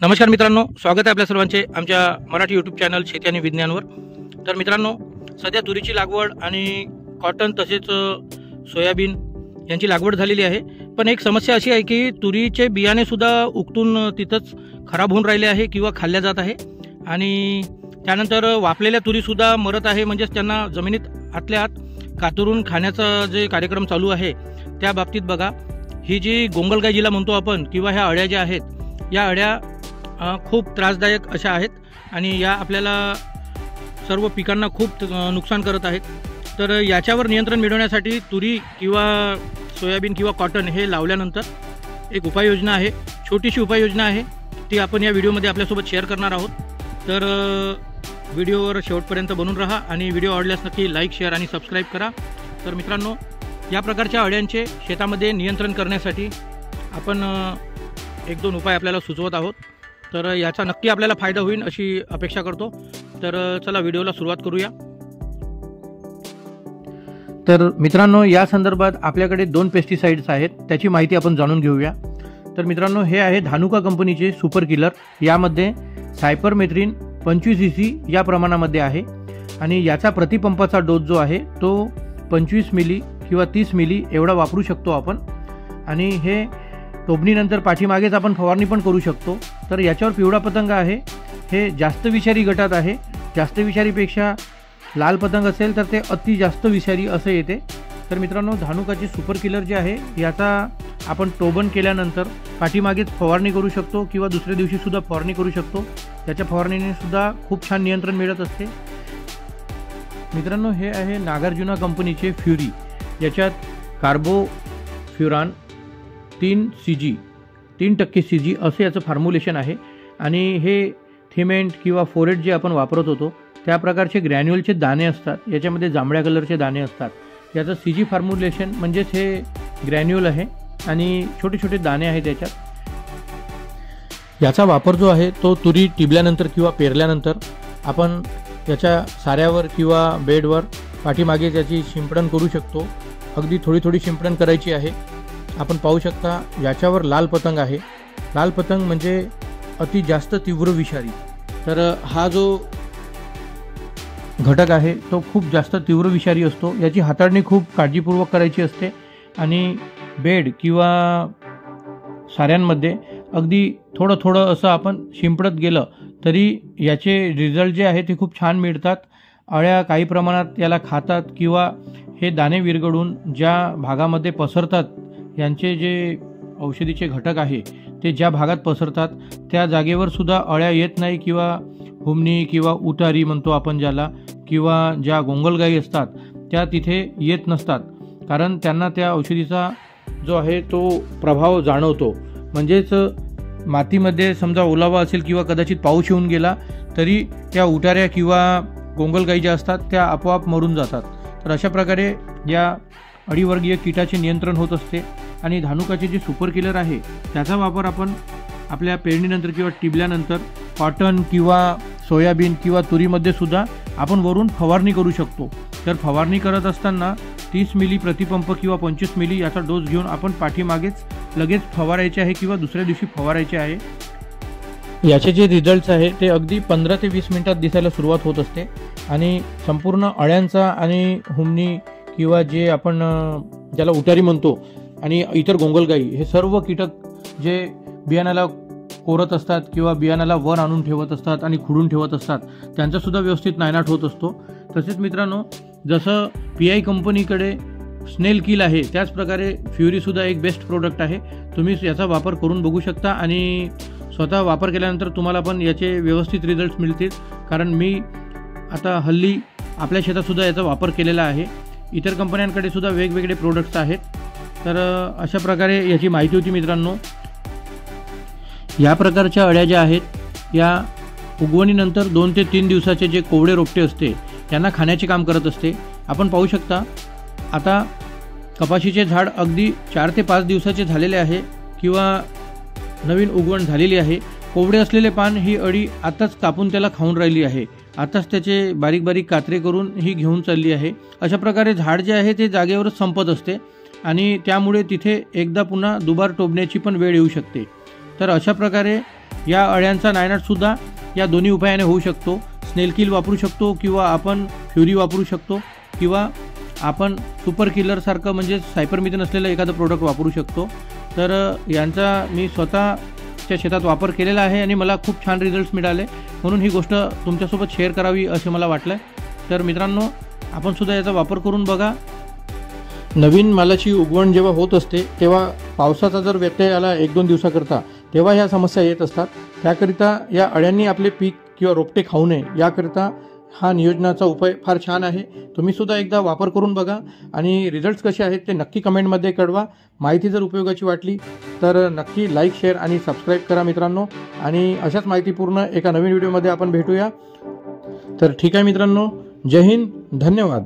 नमस्कार मित्रांनो, स्वागत आहे आपल्या सर्वांचे आमच्या मराठी यूट्यूब चॅनल शेती आणि विज्ञानवर। तर मित्रांनो, सध्या तुरीची लागवड आणि कॉटन तसेच सोयाबीन यांची लागवड झालेली आहे। पण एक समस्या अशी आहे की तुरीचे बियाणे सुद्धा उकटून तिथंच खराब होऊन राहिले आहे किंवा खाल्ल्या जात आहे आणि त्यानंतर वापलेल्या तुरी सुद्धा मरत आहे। म्हणजे त्यांना जमिनीत आतल्या आत कातरून खाण्याचा जे कार्यक्रम चालू आहे त्या बाबतीत बघा, ही जी गोंगलगाई जिला म्हणतो आपण किंवा ह्या अळ्या ज्या आहेत, या अळ्या खूप त्रासदायक अशा आहेत आणि या आपल्याला सर्व पिकांना खूप नुकसान करत आहेत। तर याच्यावर नियंत्रण मिळवण्यासाठी तुरी किंवा सोयाबीन किंवा कॉटन हे लावल्यानंतर एक उपाययोजना आहे, छोटीशी उपाययोजना आहे, ती आपण या व्हिडिओमध्ये आपल्यासोबत शेअर करणार आहोत। तर व्हिडिओवर शेवटपर्यंत बनून राहा आणि व्हिडिओ आवडल्यास नक्की लाईक, शेअर आणि सबस्क्राईब करा। तर मित्रांनो, या प्रकारच्या अळ्यांचे शेतामध्ये नियंत्रण करण्यासाठी आपण एक दोन उपाय आपल्याला सुचवत आहोत। तर याचा नक्की आपल्याला फायदा होईल अशी अपेक्षा करतो। तर चला व्हिडिओला सुरुवात करूया। तर मित्रांनो, या संदर्भात आपल्याकडे 2 पेस्टिसाइड्स आहेत, त्याची माहिती आपण जाणून घेऊया। तर मित्रांनो, हे आहे धानुका कंपनीचे सुपर किलर। यामध्ये सायपरमेथ्रिन 25 EC या प्रमाणामध्ये आहे आणि याचा प्रतिपंपाचा डोस जो आहे तो 25 मिली किंवा 30 मिली एवढा वापरू शकतो आपण। आणि हे टोपणीनंतर पाठीमागेच आपण फवारणी पण करू शकतो। तर याच्यावर पिवळा पतंग आहे, हे जास्त विषारी गटात आहे। जास्त विषारीपेक्षा लाल पतंग असेल तर ते अति जास्त विषारी असं येते। तर मित्रांनो, धानुकाचे सुपर किलर जे आहे याचा आपण टोबन केल्यानंतर पाठीमागेच फवारणी करू शकतो किंवा दुसऱ्या दिवशी सुद्धा फवारणी करू शकतो। त्याच्या फवारणीने सुद्धा खूप छान नियंत्रण मिळत असते। मित्रांनो, हे आहे नागार्जुना कंपनीचे फ्युरी। याच्यात कार्बोफ्युरान 3% CG असे याचं फॉर्म्युलेशन आहे आणि हे थिमेंट किंवा फोरेट जे आपण वापरत होतो त्या प्रकारचे ग्रॅन्युअलचे दाणे असतात। याच्यामध्ये जांभळ्या कलरचे दाणे असतात। याचं CG फॉर्म्युलेशन म्हणजेच हे ग्रॅन्युअल आहे आणि छोटे छोटे दाणे आहेत याच्यात। याचा वापर जो आहे तो तुरी टिबल्यानंतर किंवा पेरल्यानंतर आपण याच्या साऱ्यावर किंवा बेडवर पाठीमागे त्याची शिंपडण करू शकतो। अगदी थोडी थोडी शिंपडण करायची आहे। आपण पाहू शकता याच्यावर लाल पतंग आहे। लाल पतंग म्हणजे अति जास्त तीव्र विषारी। तर हा जो घटक आहे तो खूप जास्त तीव्र विषारी असतो। याची हाताळणी खूप काळजीपूर्वक करायची असते आणि बेड किंवा साऱ्यांमध्ये अगदी थोडं थोडं असं आपण शिंपडत गेलं तरी याचे रिझल्ट जे आहे ते खूप छान मिळतात। अळ्या काही प्रमाणात याला खातात किंवा हे दाणे विरघळून ज्या भागामध्ये पसरतात, यांचे जे औषधीचे घटक आहे ते ज्या भागात पसरतात त्या जागेवर सुद्धा अळ्या येत नाही किंवा हुमणी किंवा उतारी म्हणतो आपण ज्याला, किंवा ज्या गोंगलगाई असतात त्या तिथे येत नसतात, कारण त्यांना त्या औषधीचा जो आहे तो प्रभाव जाणवतो। म्हणजेच मातीमध्ये समजा ओलावा असेल किंवा कदाचित पाऊस येऊन गेला तरी त्या उतार्या किंवा गोंगलगाई ज्या असतात त्या आपोआप मरून जातात। तर अशा प्रकारे या अळीवर्गीय कीटाचे नियंत्रण होत असते आणि धानुकाचे जे सुपर किलर आहे त्याचा वापर आपण आपल्या पेरणीनंतर किंवा टिबल्यानंतर कॉटन किंवा सोयाबीन किंवा तुरीमध्ये सुद्धा आपण वरून फवारणी करू शकतो। तर फवारणी करत असताना 30 मिली प्रतिपंप किंवा 25 मिली याचा डोस घेऊन आपण पाठीमागेच लगेच फवारायचे आहे किंवा दुसऱ्या दिवशी फवारायचे आहे। याचे जे रिझल्ट्स आहे ते अगदी 15 ते 20 मिनिटात दिसायला सुरुवात होत असते आणि संपूर्ण अळ्यांचा आणि हुमणी किंवा जे आपण ज्याला उतारी म्हणतो आणि इतर गोंगलगाई हे सर्व कीटक जे बियाण्याला कोरत असतात किंवा बियाण्याला वर आणून ठेवत असतात आणि खुडून ठेवत असतात त्यांचा सुद्धा व्यवस्थित नायनाट होत असतो। तसेच मित्रांनो, जसं PI कंपनीकडे स्नेल किल आहे त्याच प्रकारे फ्युरीसुद्धा एक बेस्ट प्रोडक्ट आहे। तुम्ही याचा वापर करून बघू शकता आणि स्वतः वापर केल्यानंतर तुम्हाला पण याचे व्यवस्थित रिझल्ट्स मिळतील। कारण मी आता हल्ली आपल्या शेतातसुद्धा याचा वापर केलेला आहे। इतर कंपन्यांकडे सुद्धा वेगवेगळे प्रोडक्ट्स आहेत। तर अशा प्रकारे याची माहिती होती मित्रांनो। या प्रकारच्या अळ्या ज्या आहेत या उगवणीनंतर 2 ते 3 दिवसाचे जे कोवडे रोपटे असते यांना खाण्याचे काम करत असते। आपण पाहू शकता आता कपाशीचे झाड अगदी 4 ते 5 दिवसाचे झालेले आहे किंवा नवीन उगवण झालेली आहे। कोवडे असलेले पान ही अळी आताच कापून त्याला खाऊन राहिली आहे। आताच त्याचे बारीक बारीक कात्रे करून ही घेऊन चालली आहे। अशा प्रकारे झाड जे आहे ते जागेवरच संपत असते आणि त्यामुळे तिथे एकदा पुन्हा दुबार टोबण्याची पण वेळ येऊ शकते। तर अशा प्रकारे या अळ्यांचा नायनाटसुद्धा या दोन्ही उपायाने होऊ शकतो. स्नेल किल वापरू शकतो किंवा आपण फ्युरी वापरू शकतो किंवा आपण सुपर किलरसारखं म्हणजे सायपरमिथेन असलेलं एखादं प्रोडक्ट वापरू शकतो. तर यांचा मी स्वतःच्या शेतात वापर केलेला आहे आणि मला खूप छान रिझल्ट्स मिळाले, म्हणून ही गोष्ट तुमच्यासोबत शेअर करावी असे मला वाटलं. तर मित्रांनो, आपण सुद्धा याचा वापर करून बघा. नवीन मालाची उगवण जेव्हा होत असते तेव्हा पावसाचा जर व्यत्यय आला 1-2 दिवसाकरता, तेव्हा ह्या समस्या येत असतात. त्याकरिता या अळ्यांनी आपले पीक किंवा रोपटे खाऊ नये याकरिता हा नियोजनाचा उपाय फार छान आहे. तुम्ही सुद्धा एकदा वापर करून बघा आणि रिझल्ट्स कसे आहेत ते नक्की कमेंटमध्ये कळवा. माहिती जर उपयोगाची वाटली तर नक्की लाईक, शेअर आणि सबस्क्राईब करा मित्रांनो. आणि अशाच माहितीपूर्ण एका नवीन व्हिडिओमध्ये आपण भेटूया. तर ठीक आहे मित्रांनो, जय हिंद, धन्यवाद.